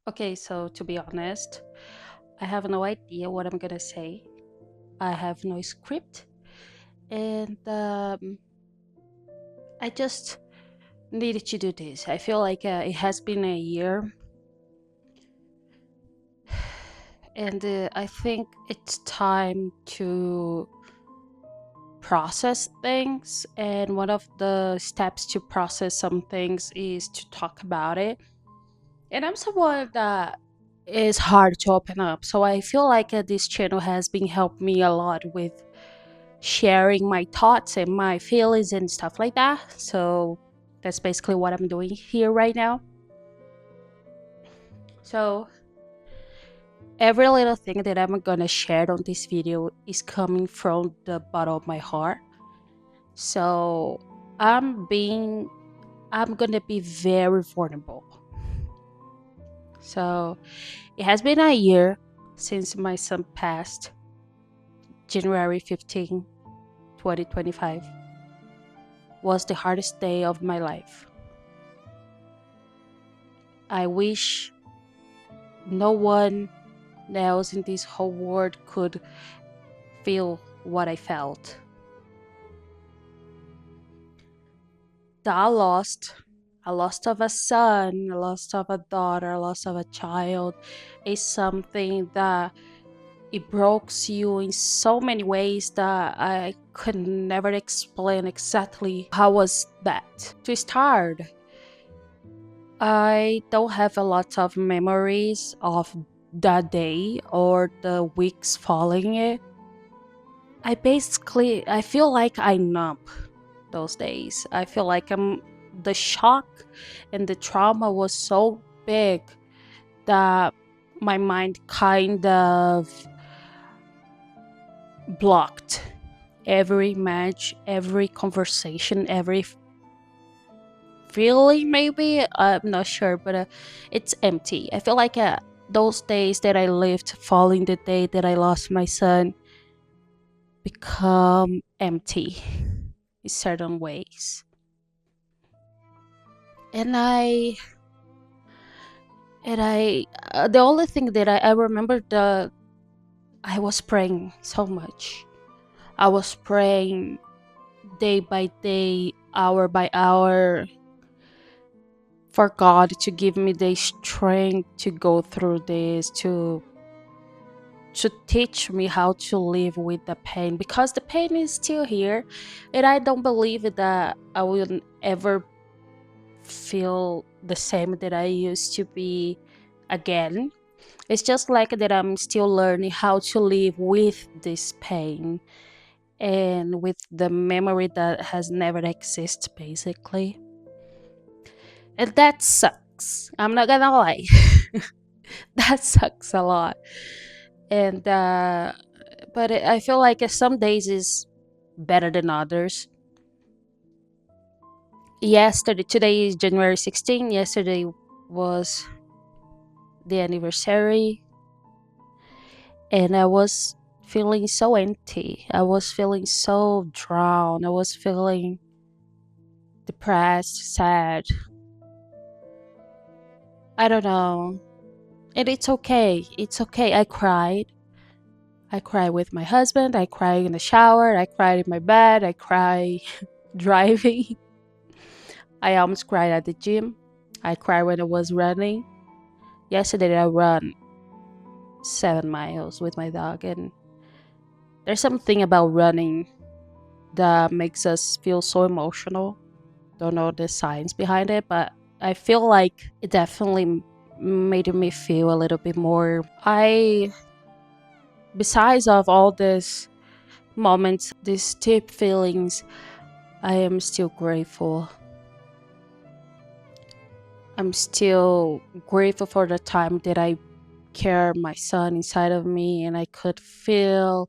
Okay, so to be honest, I have no idea what I'm gonna say. I have no script, and I just needed to do this. I feel like it has been a year, and I think it's time to process things. And one of the steps to process some things is to talk about it. And I'm someone that is hard to open up, so I feel like this channel has been helping me a lot with sharing my thoughts and my feelings and stuff like that. So that's basically what I'm doing here right now. So every little thing that I'm gonna share on this video is coming from the bottom of my heart. So I'm gonna be very vulnerable. So it has been a year since my son passed, January 15, 2025 was the hardest day of my life. I wish no one else in this whole world could feel what I felt. The a loss of a son, a loss of a daughter, a loss of a child is something that it breaks you in so many ways that I could never explain exactly how was that. To start, I don't have a lot of memories of that day or the weeks following it. I feel like I numb those days. I feel like the shock and the trauma was so big that my mind kind of blocked every match, every conversation, every feeling. Maybe I'm not sure, but it's empty. I feel like those days that I lived following the day that I lost my son become empty in certain ways. And the only thing that I remember, the I was praying so much. I was praying day by day, hour by hour, for God to give me the strength to go through this, to teach me how to live with the pain, because the pain is still here, and I don't believe that I will ever feel the same that I used to be again. It's just like that I'm still learning how to live with this pain and with the memory that has never existed, basically. And that sucks. I'm not gonna lie. That sucks a lot. And but I feel like some days is better than others. Yesterday, today is January 16. Yesterday was the anniversary, and I was feeling so empty. I was feeling so drowned. I was feeling depressed, sad. I don't know. And it's okay. It's okay. I cried. I cried with my husband. I cried in the shower. I cried in my bed. I cried driving. I almost cried at the gym. I cried when I was running. Yesterday I ran 7 miles with my dog, and there's something about running that makes us feel so emotional. Don't know the science behind it, but I feel like it definitely made me feel a little bit more. Besides of all these moments, these deep feelings, I am still grateful. I'm still grateful for the time that I care my son inside of me, and I could feel.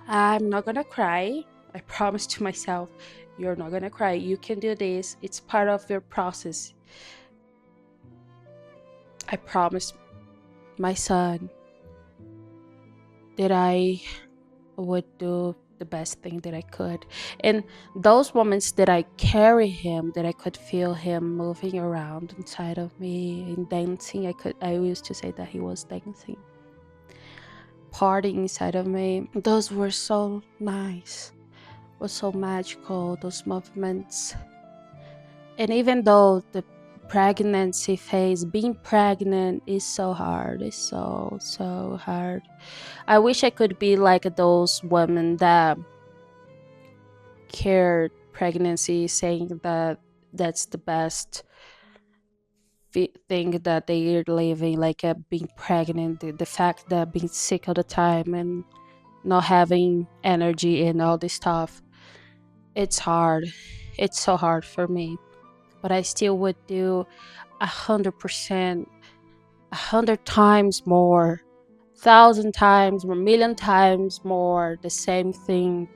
I'm not gonna cry. I promise to myself, you're not gonna cry. You can do this. It's part of your process. I promised my son that I would do the best thing that I could. And those moments that I carry him, that I could feel him moving around inside of me and dancing, I used to say that he was dancing, partying inside of me. Those were so nice, was so magical, those movements. And even though the pregnancy phase, being pregnant is so hard, it's so hard. I wish I could be like those women that cared pregnancy, saying that that's the best thing that they're living, like being pregnant, the fact that being sick all the time and not having energy and all this stuff. It's hard. It's so hard for me. But I still would do 100%, 100 times more, 1,000 times, or 1,000,000 times more the same thing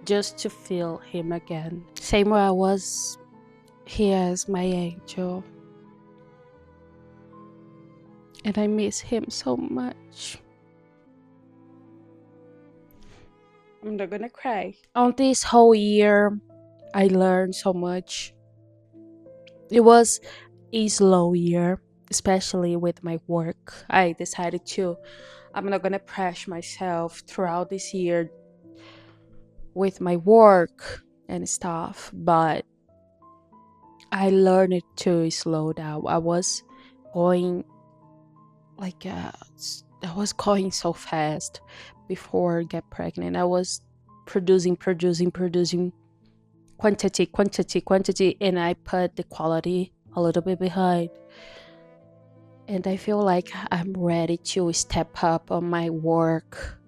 just to feel him again. Same way I was here as my angel. And I miss him so much. I'm not gonna cry. On this whole year, I learned so much. It was a slow year, especially with my work. I decided I'm not gonna pressure myself throughout this year with my work and stuff, but I learned to slow down. I was going like I was going so fast before I get pregnant. I was producing quantity, and I put the quality a little bit behind. And I feel like I'm ready to step up on my work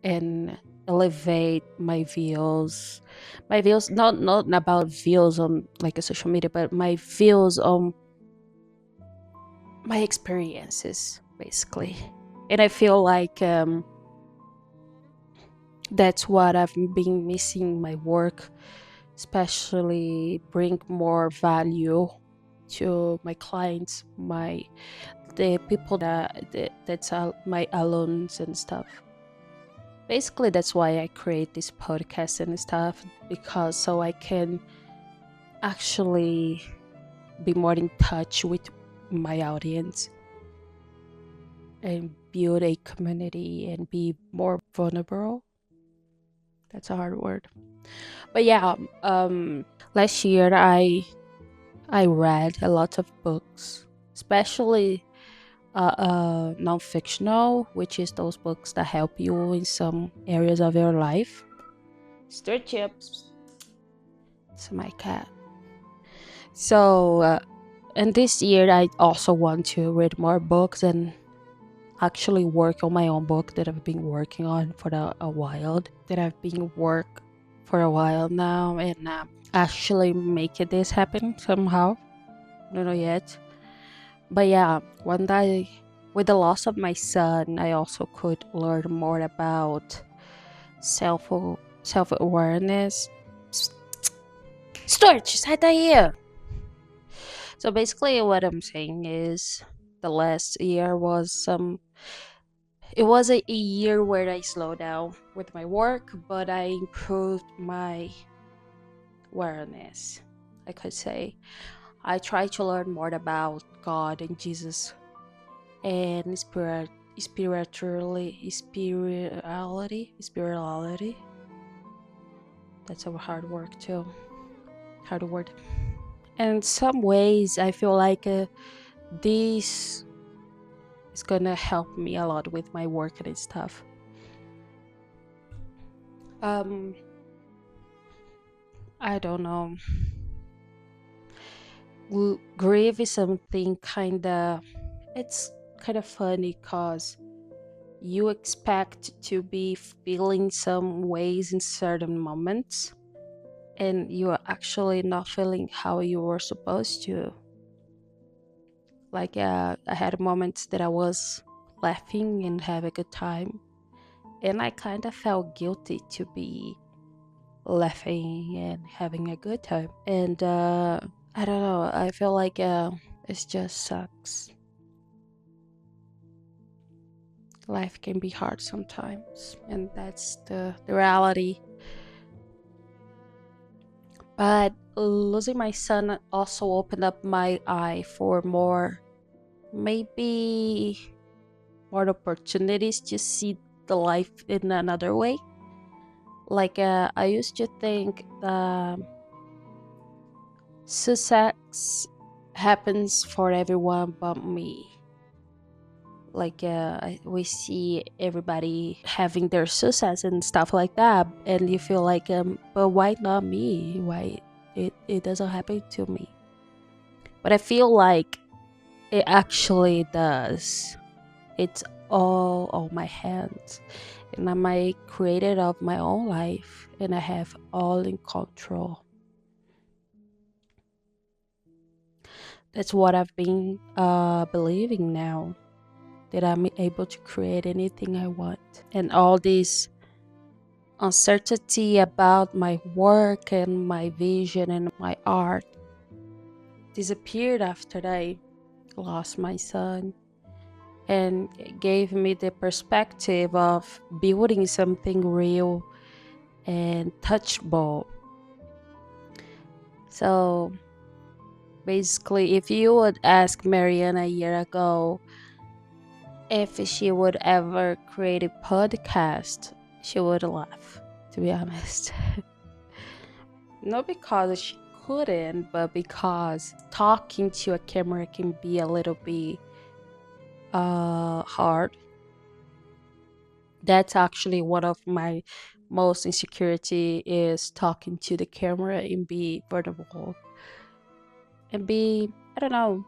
and elevate my views. My views, not about views on like a social media, but my views on my experiences, basically. And I feel like that's what I've been missing my work, especially bring more value to my clients, the people that's my alums and stuff. Basically, that's why I create this podcast and stuff, because so I can actually be more in touch with my audience and build a community and be more vulnerable. That's a hard word. But yeah, last year I read a lot of books, especially non-fictional, which is those books that help you in some areas of your life. Stir chips. It's my cat. So, and this year I also want to read more books and actually work on my own book that I've been working on for a while. That I've been work for a while now, and actually make this happen somehow. I don't know yet. But yeah, one day with the loss of my son, I also could learn more about self self awareness. Storch, sai daí! So basically, what I'm saying is, the last year was it was a year where I slowed down with my work, but I improved my awareness. I could say I tried to learn more about God and Jesus and spirituality. That's a hard work too. Hard word. And some ways I feel like this is gonna help me a lot with my work and stuff. Um, I don't know. Grief is something it's kind of funny because you expect to be feeling some ways in certain moments, and you're actually not feeling how you were supposed to. Like, I had moments that I was laughing and have a good time, and I kind of felt guilty to be laughing and having a good time. And I don't know, I feel like it just sucks. Life can be hard sometimes, and that's the reality. But losing my son also opened up my eye for maybe more opportunities to see the life in another way. Like I used to think success happens for everyone but me. Like we see everybody having their success and stuff like that, and you feel like but why not me? Why it doesn't happen to me? But I feel like it actually does. It's all on my hands, and I'm my creator of my own life, and I have all in control. That's what I've been believing now, that I'm able to create anything I want. And all this uncertainty about my work and my vision and my art disappeared after I lost my son, and it gave me the perspective of building something real and touchable. So basically, if you would ask Mariana a year ago if she would ever create a podcast, she would laugh, to be honest. Not because she couldn't, but because talking to a camera can be a little bit hard. That's actually one of my most insecurity, is talking to the camera and be vulnerable and be, I don't know,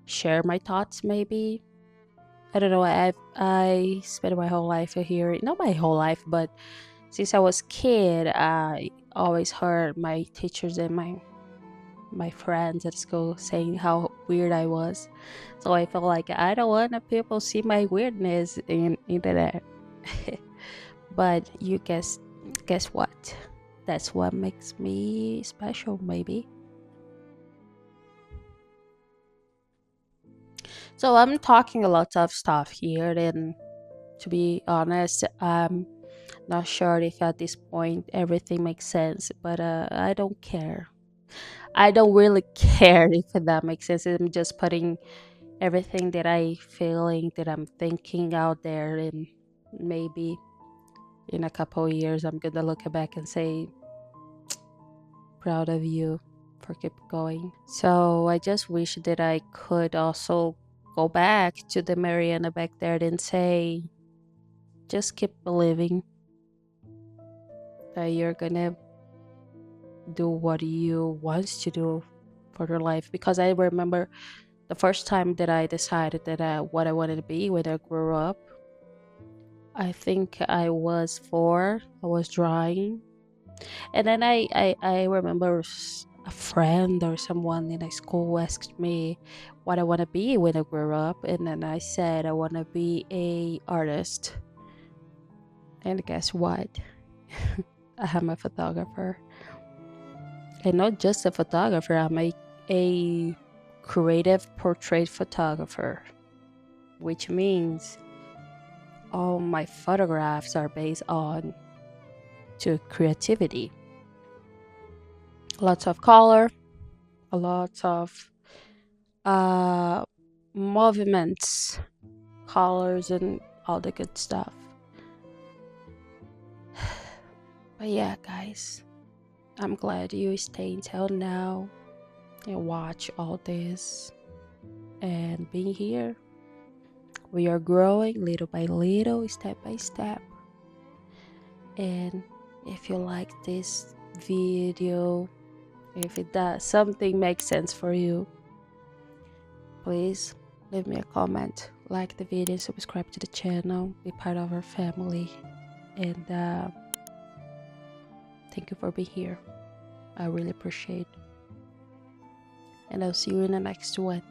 share my thoughts maybe. I don't know. I spent my whole life here, not my whole life, but since I was kid, I always heard my teachers and my friends at school saying how weird I was. So I felt like I don't want people see my weirdness in internet. But you guess what? That's what makes me special, maybe. So I'm talking a lot of stuff here, and to be honest, I'm not sure if at this point everything makes sense, but I don't care. I don't really care if that makes sense. I'm just putting everything that I feeling, that I'm thinking out there, and maybe in a couple of years I'm gonna look back and say, proud of you for keep going. So I just wish that I could also go back to the Mariana back there and say, just keep believing that you're gonna do what you want to do for your life. Because I remember the first time that I decided that what I wanted to be when I grew up. I think I was 4. I was drawing, and then I remember a friend or someone in a school asked me what I want to be when I grow up, and then I said I want to be a artist. And guess what? I am a photographer, and not just a photographer. I'm a creative portrait photographer, which means all my photographs are based on to creativity. Lots of color, a lot of uh movements, colors, and all the good stuff. But yeah, guys, I'm glad you stay until now and watch all this and being here. We are growing little by little, step by step. And if you like this video, if it does something makes sense for you, please leave me a comment, like the video, subscribe to the channel, be part of our family, and thank you for being here. I really appreciate it. And I'll see you in the next one.